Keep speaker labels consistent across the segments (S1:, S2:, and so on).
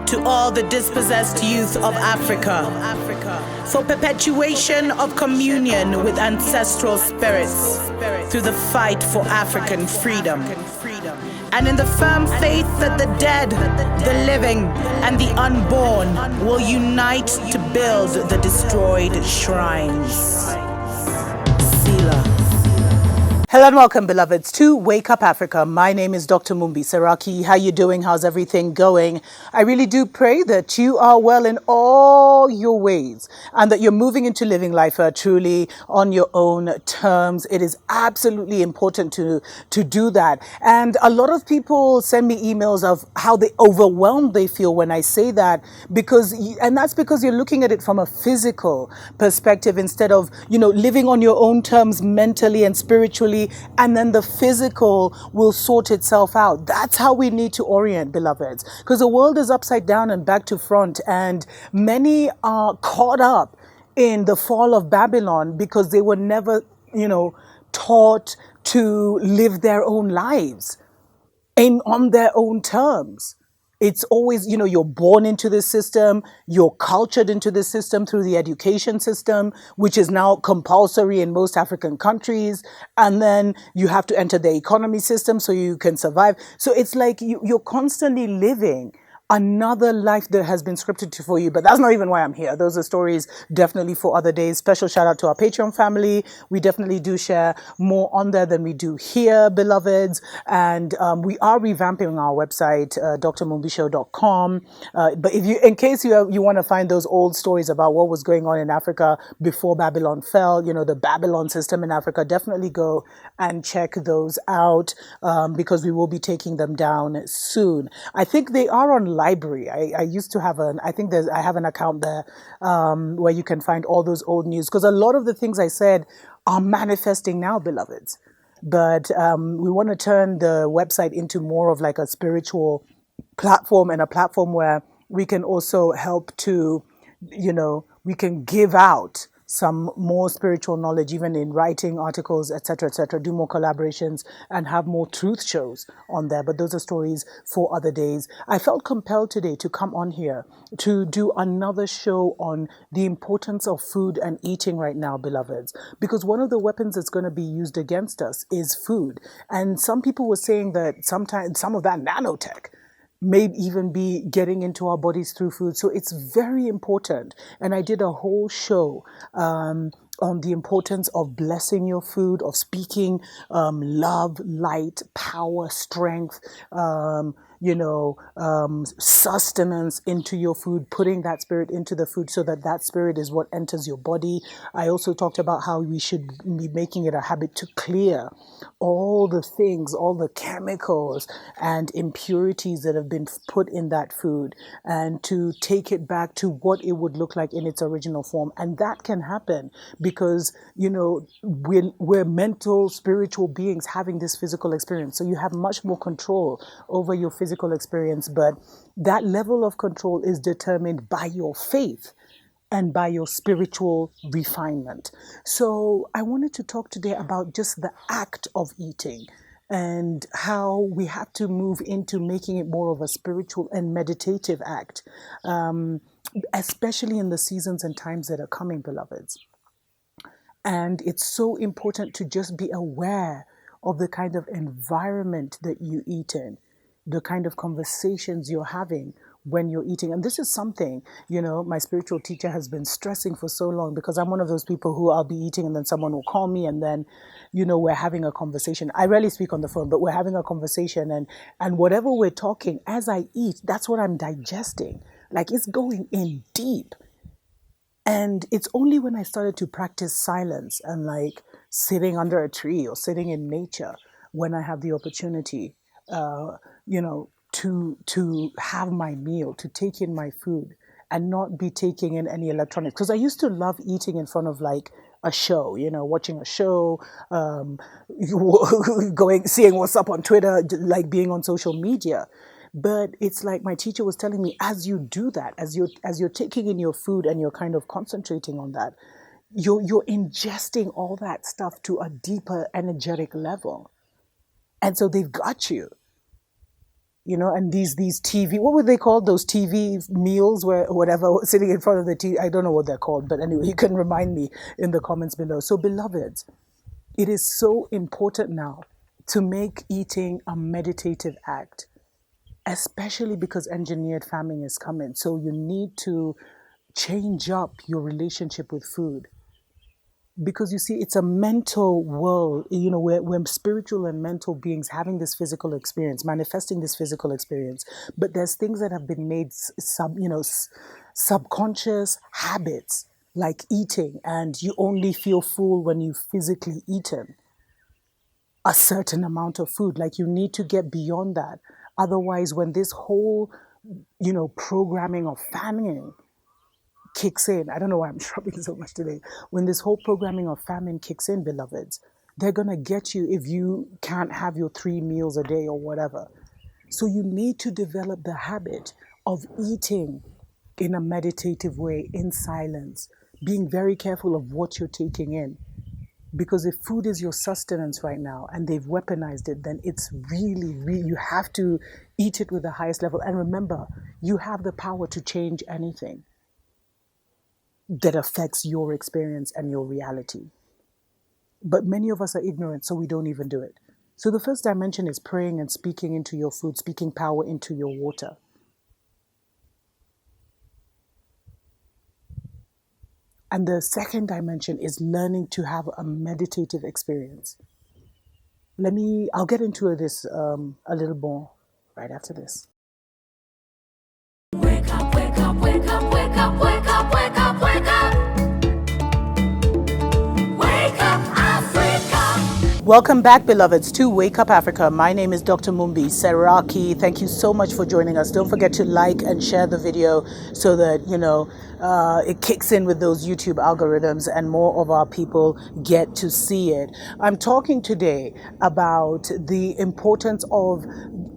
S1: to all the dispossessed youth of Africa, for perpetuation of communion with ancestral spirits through the fight for African freedom, and in the firm faith that the dead, the living, and the unborn will unite to build the destroyed shrines. Selah. Hello and welcome, beloveds, to Wake Up Africa. My name is Dr. Mumbi Saraki. How you doing? How's everything going? I really do pray that you are well in all your ways and that you're moving into living life truly on your own terms. It is absolutely important to do that. And a lot of people send me emails of how overwhelmed they feel when I say that, and that's because you're looking at it from a physical perspective instead of, living on your own terms mentally and spiritually. And then the physical will sort itself out. That's how we need to orient, beloveds, because the world is upside down and back to front, and many are caught up in the fall of Babylon because they were never, taught to live their own lives on their own terms. It's always, you're born into this system, you're cultured into this system through the education system, which is now compulsory in most African countries. And then you have to enter the economy system so you can survive. So it's like you're constantly living another life that has been scripted for you. But that's not even why I'm here. Those are stories definitely for other days. Special shout out to our Patreon family. We definitely do share more on there than we do here, beloveds. And we are revamping our website, drmumbishow.com. But in case you want to find those old stories about what was going on in Africa before Babylon fell, the Babylon system in Africa, definitely go and check those out because we will be taking them down soon. I think they are on Library. I used to have I have an account there where you can find all those old news, because a lot of the things I said are manifesting now, beloveds. But we want to turn the website into more of like a spiritual platform, and a platform where we can also help to, we can give out some more spiritual knowledge, even in writing articles, etc., do more collaborations and have more truth shows on there. But those are stories for other days. I felt compelled today to come on here to do another show on the importance of food and eating right now, beloveds, because one of the weapons that's going to be used against us is food. And some people were saying that sometimes some of that nanotech may even be getting into our bodies through food. So it's very important. And I did a whole show on the importance of blessing your food, of speaking love, light, power, strength, sustenance into your food, putting that spirit into the food so that spirit is what enters your body. I also talked about how we should be making it a habit to clear all the things, all the chemicals and impurities that have been put in that food, and to take it back to what it would look like in its original form. And that can happen because, we're mental, spiritual beings having this physical experience. So you have much more control over your physical experience, but that level of control is determined by your faith and by your spiritual refinement. So I wanted to talk today about just the act of eating and how we have to move into making it more of a spiritual and meditative act, especially in the seasons and times that are coming, beloveds. And it's so important to just be aware of the kind of environment that you eat in, the kind of conversations you're having when you're eating. And this is something, my spiritual teacher has been stressing for so long, because I'm one of those people who I'll be eating and then someone will call me and then, we're having a conversation. I rarely speak on the phone, but we're having a conversation, and whatever we're talking, as I eat, that's what I'm digesting. Like, it's going in deep. And it's only when I started to practice silence and like sitting under a tree or sitting in nature when I have the opportunity, to have my meal, to take in my food and not be taking in any electronics. Because I used to love eating in front of like a show, watching a show, seeing what's up on Twitter, like being on social media. But it's like my teacher was telling me, as you do that, as you're taking in your food and you're kind of concentrating on that, you're ingesting all that stuff to a deeper energetic level. And so they've got you. and these TV, what were they called? Those TV meals where whatever, sitting in front of the TV. I don't know what they're called, but anyway, you can remind me in the comments below. So, beloveds, it is so important now to make eating a meditative act, especially because engineered farming is coming. So you need to change up your relationship with food. Because you see, it's a mental world, we're spiritual and mental beings having this physical experience, manifesting this physical experience. But there's things that have been made subconscious habits, like eating, and you only feel full when you physically eaten a certain amount of food. Like, you need to get beyond that. Otherwise, when this whole, programming of famine kicks in, I don't know why I'm dropping so much today. When this whole programming of famine kicks in, beloveds, they're going to get you if you can't have your 3 meals a day or whatever. So you need to develop the habit of eating in a meditative way, in silence, being very careful of what you're taking in. Because if food is your sustenance right now and they've weaponized it, then it's really, you have to eat it with the highest level. And remember, you have the power to change anything that affects your experience and your reality. But many of us are ignorant, so we don't even do it. So the first dimension is praying and speaking into your food, speaking power into your water. And the second dimension is learning to have a meditative experience. I'll get into this a little more right after this.
S2: Wake up, wake up, wake up, wake up, wake up, wake up, wake up. Wake up, Africa.
S1: Welcome back, beloveds, to Wake Up Africa. My name is Dr. Mumbi Seraki. Thank you so much for joining us. Don't forget to like and share the video so that, it kicks in with those YouTube algorithms and more of our people get to see it. I'm talking today about the importance of,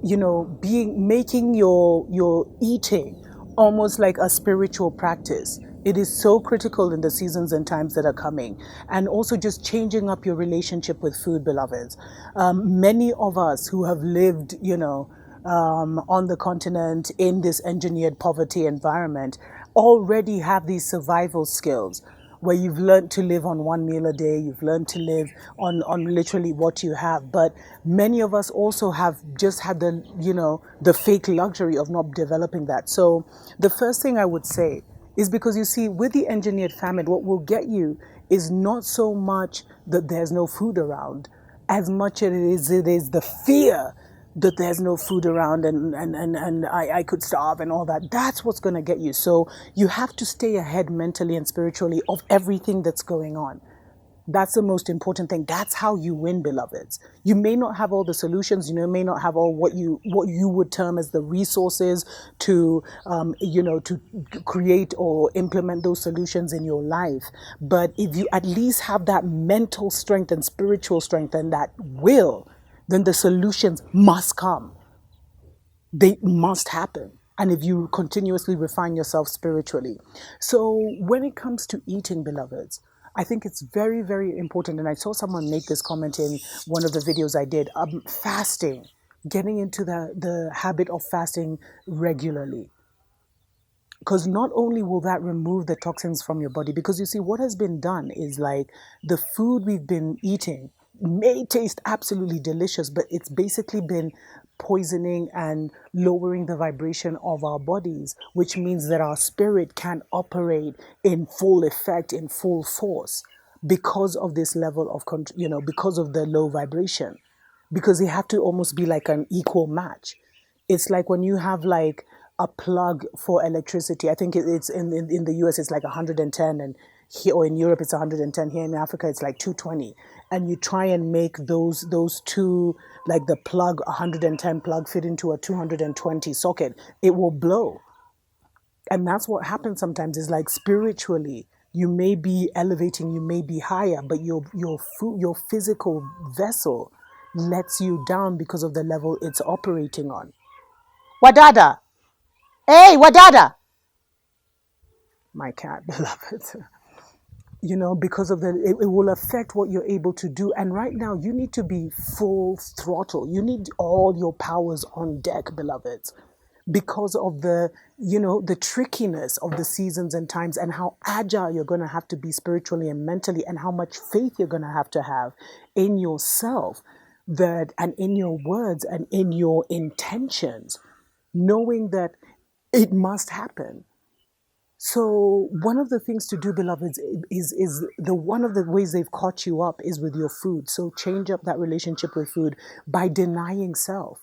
S1: making your eating almost like a spiritual practice. It is so critical in the seasons and times that are coming. And also just changing up your relationship with food, beloveds. Many of us who have lived, on the continent in this engineered poverty environment already have these survival skills where you've learned to live on 1 meal a day, you've learned to live on literally what you have. But many of us also have just had the fake luxury of not developing that. So the first thing I would say is, because you see, with the engineered famine, what will get you is not so much that there's no food around, as much as it is the fear that there's no food around and I could starve and all that. That's what's going to get you. So you have to stay ahead mentally and spiritually of everything that's going on. That's the most important thing. That's how you win, beloveds. You may not have all the solutions. You may not have all what you would term as the resources to, to create or implement those solutions in your life. But if you at least have that mental strength and spiritual strength and that will, then the solutions must come. They must happen. And if you continuously refine yourself spiritually. So when it comes to eating, beloveds, I think it's very, very important. And I saw someone make this comment in one of the videos I did. Fasting, getting into the habit of fasting regularly. Because not only will that remove the toxins from your body, because you see, what has been done is, like, the food we've been eating may taste absolutely delicious, but it's basically been poisoning and lowering the vibration of our bodies, which means that our spirit can't operate in full effect, in full force, because of this level of, because of the low vibration, because they have to almost be like an equal match. It's like when you have like a plug for electricity. I think it's in the US it's like 110, and here, or in Europe it's 110. Here in Africa it's like 220. And you try and make those two, like the plug 110 plug fit into a 220 socket, it will blow. And that's what happens sometimes, is like spiritually you may be elevating, you may be higher, but your physical vessel lets you down because of the level it's operating on. Wadada. Hey, Wadada. My cat, beloved. because of it will affect what you're able to do. And right now, you need to be full throttle. You need all your powers on deck, beloveds, because of the trickiness of the seasons and times, and how agile you're going to have to be spiritually and mentally, and how much faith you're going to have in yourself, and in your words and in your intentions, knowing that it must happen. So one of the things to do, beloveds, is the one of the ways they've caught you up is with your food. So change up that relationship with food by denying self.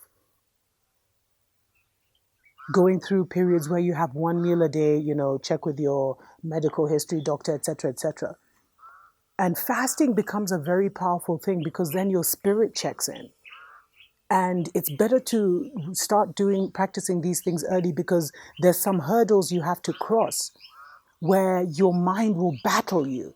S1: Going through periods where you have one meal a day, check with your medical history doctor, etc., etc. And fasting becomes a very powerful thing, because then your spirit checks in. And it's better to start practicing these things early, because there's some hurdles you have to cross where your mind will battle you,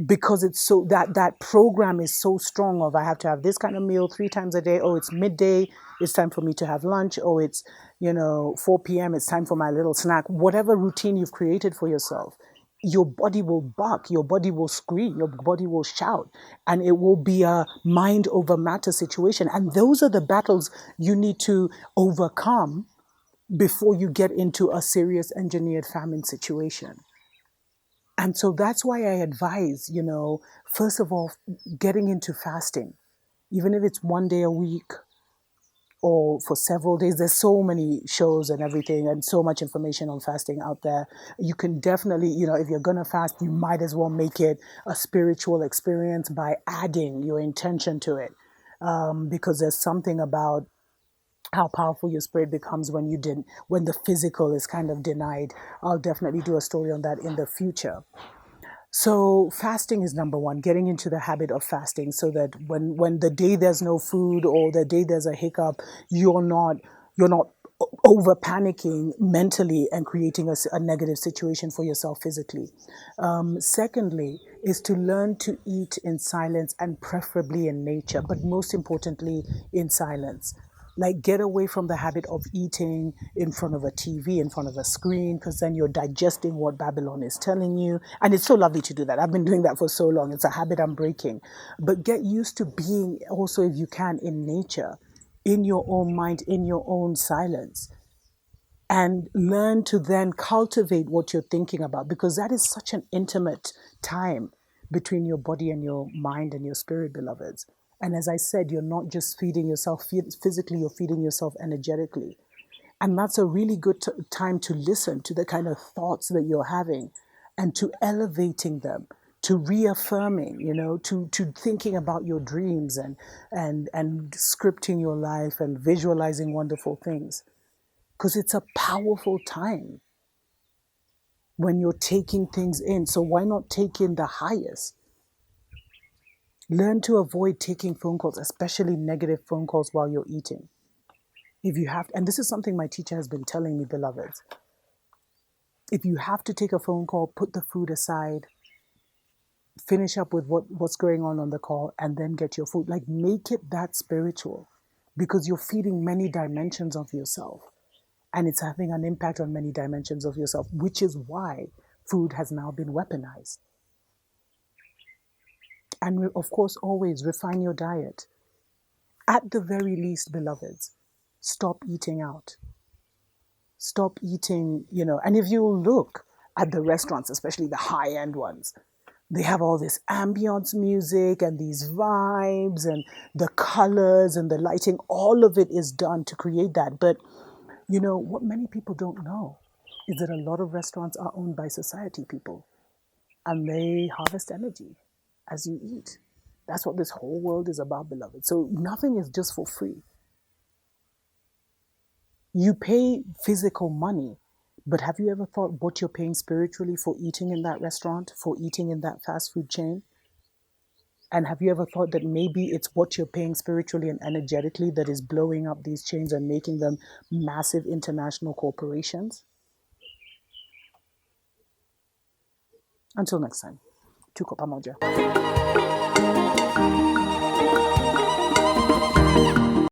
S1: because it's so that program is so strong of, I have to have this kind of meal 3 times a day. Oh, it's midday, it's time for me to have lunch. Oh, it's 4 p.m., it's time for my little snack. Whatever routine you've created for yourself, your body will buck, your body will scream, your body will shout, and it will be a mind over matter situation. And those are the battles you need to overcome before you get into a serious engineered famine situation. And so that's why I advise, first of all, getting into fasting, even if it's one day a week or for several days. There's so many shows and everything, and so much information on fasting out there. You can definitely, if you're going to fast, you might as well make it a spiritual experience by adding your intention to it. Because there's something about how powerful your spirit becomes when the physical is kind of denied. I'll definitely do a story on that in the future. So fasting is number one, getting into the habit of fasting, so that when the day there's no food, or the day there's a hiccup, you're not over panicking mentally and creating a negative situation for yourself physically. Secondly, is to learn to eat in silence, and preferably in nature, but most importantly in silence. Like, get away from the habit of eating in front of a TV, in front of a screen, because then you're digesting what Babylon is telling you. And it's so lovely to do that. I've been doing that for so long. It's a habit I'm breaking. But get used to being also, if you can, in nature, in your own mind, in your own silence. And learn to then cultivate what you're thinking about, because that is such an intimate time between your body and your mind and your spirit, beloveds. And as I said, you're not just feeding yourself physically, you're feeding yourself energetically. And that's a really good time to listen to the kind of thoughts that you're having, and to elevating them, to reaffirming, to thinking about your dreams, and scripting your life and visualizing wonderful things. Because it's a powerful time when you're taking things in. So why not take in the highest? Learn to avoid taking phone calls, especially negative phone calls, while you're eating. If you have, and this is something my teacher has been telling me, beloveds, if you have to take a phone call, put the food aside, finish up with what's going on the call, and then get your food. Like, make it that spiritual, because you're feeding many dimensions of yourself, and it's having an impact on many dimensions of yourself, which is why food has now been weaponized. And of course, always refine your diet. At the very least, beloveds, stop eating out. Stop eating, and if you look at the restaurants, especially the high-end ones, they have all this ambience music and these vibes and the colors and the lighting. All of it is done to create that. But, what many people don't know is that a lot of restaurants are owned by society people, and they harvest energy as you eat. That's what this whole world is about, beloved. So nothing is just for free. You pay physical money, but have you ever thought what you're paying spiritually for eating in that restaurant, for eating in that fast food chain? And have you ever thought that maybe it's what you're paying spiritually and energetically that is blowing up these chains and making them massive international corporations? Until next time, tuko pamoja.